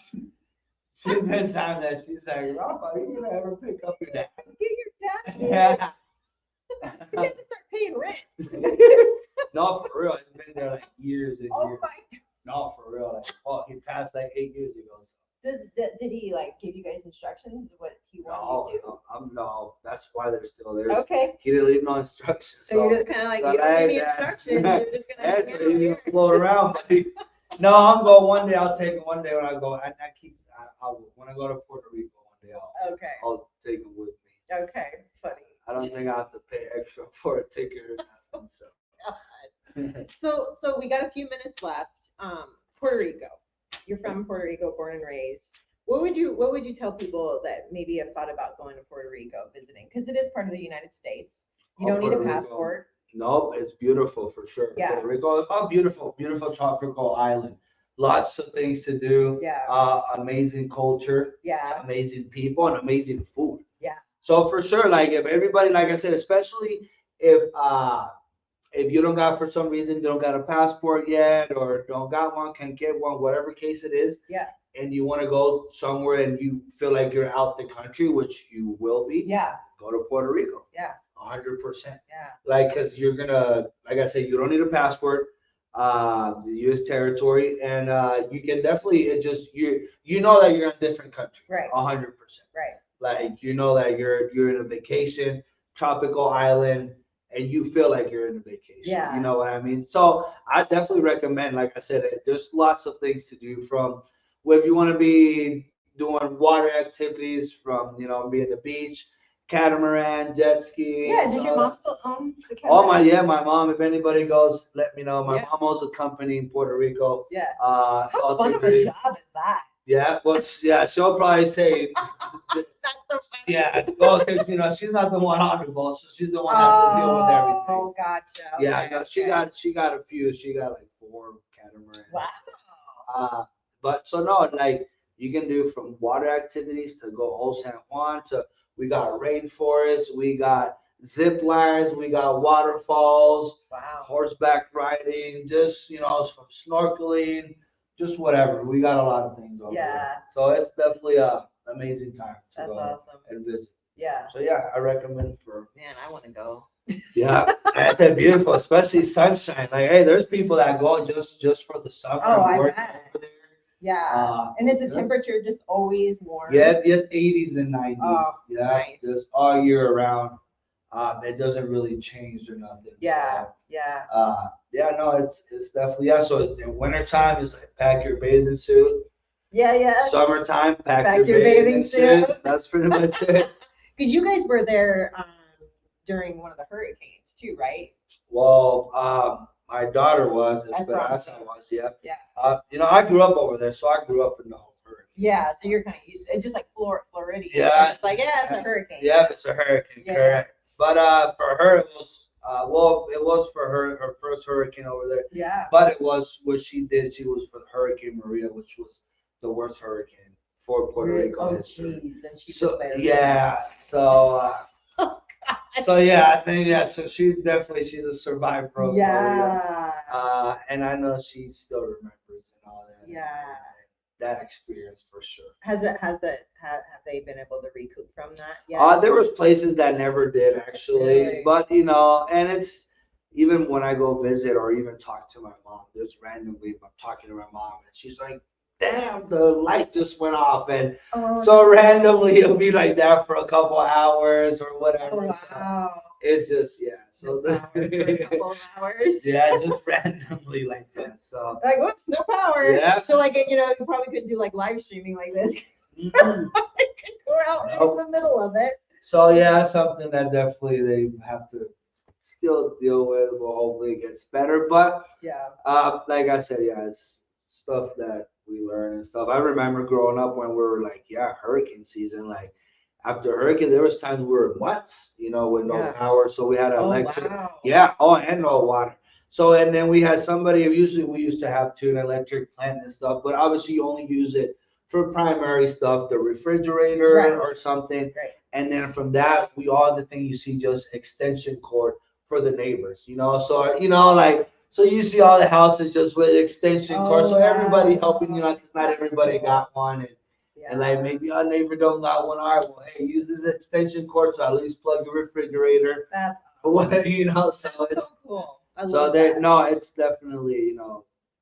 she's been times that she's like, Rafa, are you gonna ever pick up your dad? Get your dad. Yeah. You have to start paying rent. No, for real. It's been there like years and years. Oh my. No, for real. Like, he passed like 8 years ago. So. Did he like give you guys instructions of what he wanted you to do? No, that's why they're brother still. There's Okay. he didn't leave no instructions. So you're just kind of like, so you don't give me that- instructions. You're just gonna yeah, hang so out you here. can float around, buddy. No, I'm going one day. I'll take him one day when I go. And when I go to Puerto Rico one day, Okay. I'll take him with me. Okay. Funny. I don't think I have to pay extra for a ticket or nothing. So. So we got a few minutes left. Puerto Rico. You're from Puerto Rico, born and raised. What would you tell people that maybe have thought about going to Puerto Rico visiting? Because it is part of the United States. You don't need a Puerto Rico. passport. Nope, it's beautiful for sure. Yeah. Puerto Rico, oh, beautiful, beautiful tropical island. Lots of things to do. Yeah. Amazing culture. Yeah. Amazing people and amazing food. Yeah. So for sure, like if everybody, like I said, especially if you don't got for some reason you don't got a passport yet or don't got one, can get one, whatever case it is. Yeah. And you want to go somewhere and you feel like you're out the country, which you will be. Yeah. Go to Puerto Rico. Yeah. 100%. Yeah. Like, cause you're gonna, like I said, you don't need a passport, the U.S. territory, and you can definitely you know that you're in a different country. Right. 100%. Right. Like you know that you're in a vacation, tropical island, and you feel like you're in a vacation. Yeah. You know what I mean? So I definitely recommend, like I said, there's lots of things to do from if you want to be doing water activities from being the beach, catamaran, jet ski. Yeah. Does your mom still own the catamaran? My mom. If anybody goes, let me know. My Yeah. mom owns a company in Puerto Rico. Yeah. How fun of a job is that? Yeah, well, yeah, she'll probably say, That's so funny. yeah, well, because she's not the one on the boat, so she's the one that has to deal with everything. Oh, gotcha. Yeah, Okay, no, she got a few. She got like 4 catamarans. Wow. But so no, like you can do from water activities to go Old San Juan to we got rainforest, we got zip lines, we got waterfalls, Wow. horseback riding, just from snorkeling, just whatever. We got a lot of things over there. So it's definitely a amazing time to That's go awesome. and visit. Yeah. So yeah, I recommend for. Man, I want to go. Yeah, it's that beautiful, especially sunshine. Like, hey, there's people that go just for the summer. Oh, I work bet. over there. Yeah. And is the temperature just always warm? Yeah, just 80s and 90s. Oh, yeah, nice. just all year around. It doesn't really change or nothing. Yeah. So, Yeah. yeah, no, it's definitely So in wintertime, it's like pack your bathing suit. Yeah, yeah. Summertime, pack your bathing suit. That's pretty much it. Because you guys were there during one of the hurricanes too, right? Well, my daughter was, Esperanza was, yeah. Yeah. I grew up over there, so I grew up in the whole hurricane. Yeah, so you're kind of used to it. It's just like Floridian. Yeah. It's like, yeah, it's a hurricane. Yeah, it's a hurricane, Yeah. correct. But for her, it was, it was for her first hurricane over there. Yeah. But it was what she did. She was for Hurricane Maria, which was the worst hurricane for Puerto Rico history. Geez, and she's So there. yeah, so so yeah, I think so she's a survivor of Maria. Yeah. And I know she still remembers and all that. Yeah. That experience for sure. Have they been able to recoup from that yet? There was places that never did actually, Really? but and it's even when I go visit or even talk to my mom, just randomly I'm talking to my mom and she's like, damn, the light just went off, and so randomly it'll be like that for a couple hours or whatever. Oh, wow. So it's just so For a couple of hours. yeah, just randomly like that. So Like, whoops, no power. Yeah. So like, you probably couldn't do like live streaming like this. mhm. Go out in the middle of it. So yeah, something that definitely they have to still deal with. Well, hopefully it gets better. But Yeah. like I said, yeah, it's stuff that we learn and stuff. I remember growing up when we were like, hurricane season. Like after hurricane, there was times we were months, with no power. So we had electric. Wow. Yeah. Oh, and no water. So and then we had somebody. Usually we used to have an electric plant and stuff, but obviously you only use it for primary stuff, the refrigerator Right. or something. Right. And then from that, all the thing you see just extension cord for the neighbors, So, like, so you see all the houses just with extension cords. So everybody helping, because not everybody got one. And like maybe our neighbor don't got one. All right, well, hey, use this extension cord so at least plug your refrigerator. That's or whatever, So so it's cool. so that no, it's definitely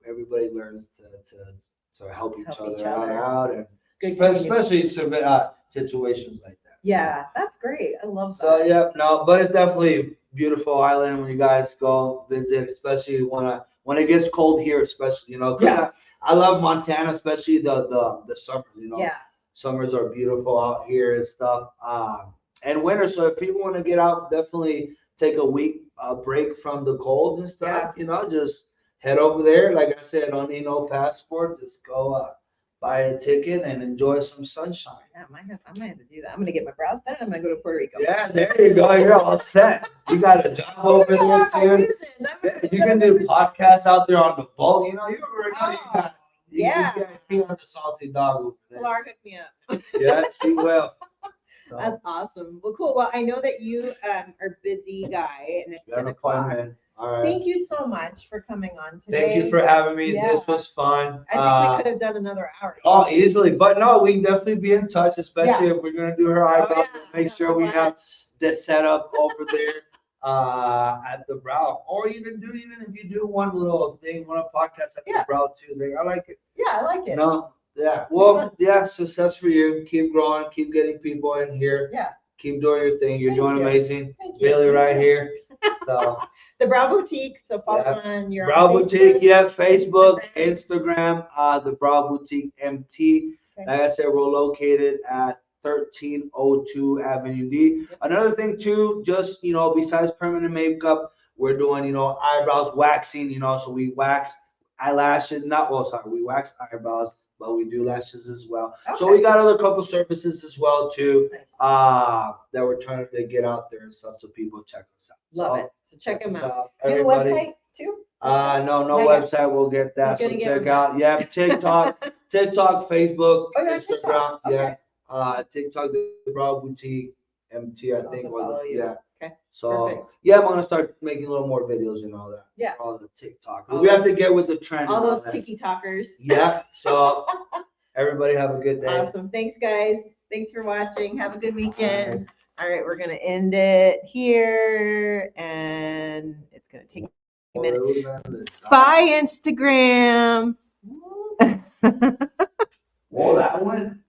everybody learns to help each other out and Good especially situations like that. Yeah, that's great. I love So that. yeah, no, but it's definitely a beautiful island when you guys go visit, especially when it gets cold here, especially 'cause Yeah. I love Montana, especially the summers. Yeah. Summers are beautiful out here and stuff. And winter, so if people want to get out, definitely take a week break from the cold and stuff. Just head over there. Like I said, don't need no passport. Just go buy a ticket and enjoy some sunshine. Yeah, I might have to do that. I'm gonna get my brows done. I'm gonna go to Puerto Rico. Yeah, there you go. You're all set. You got a job over there too. Yeah, you can do podcasts out there on the boat. You already know you got. Yeah. You got feet on the salty dog over there. Laura hooked me up. Yeah, she will. So, That's awesome. Well, cool. Well, I know that you are a busy guy, and it's got an 10 o'clock. appointment. All right. Thank you so much for coming on today. Thank you for having me. Yeah. This was fun. I think we could have done another hour. Oh, easily. But no, we can definitely be in touch, especially if we're gonna do her eyebrows. yeah. Make sure we have the setup over there at the brow. Or even if you do one little thing, one podcast at the brow too. I like it. Yeah, I like it. No, yeah. Well, yeah, success for you. Keep growing, keep getting people in here. Yeah. Keep doing your thing. You're doing amazing. Thank you. Billy right here. So The Brow Boutique. So follow on your Brow Boutique, Facebook, Facebook, Instagram, the Brow Boutique MT. Okay. Like I said, we're located at 1302 Avenue D. Another thing too, just besides permanent makeup, we're doing eyebrows waxing. So we wax eyelashes. We wax eyebrows, but we do lashes as well. Okay. So we got other couple services as well too. Nice. That we're trying to get out there and stuff, so people check us out. Love it. So check them out. Do you have a Everybody. website too? No Not yet. website. We'll get that. You're So gonna get check them. out. Yeah, TikTok, Facebook, Oh, you're on Instagram. TikTok. Okay. Yeah. TikTok, the Brow Boutique MT, I I'll think. also follow you. Yeah. Okay. So Perfect. yeah, I'm gonna start making a little more videos and all that. Yeah. All the TikTok. We have to get with the trend. All and those that. tiki talkers. Yeah. So everybody have a good day. Awesome. Thanks, guys. Thanks for watching. Have a good weekend. All right, we're gonna end it here, and it's gonna take a minute. Bye, Instagram. Well, that one.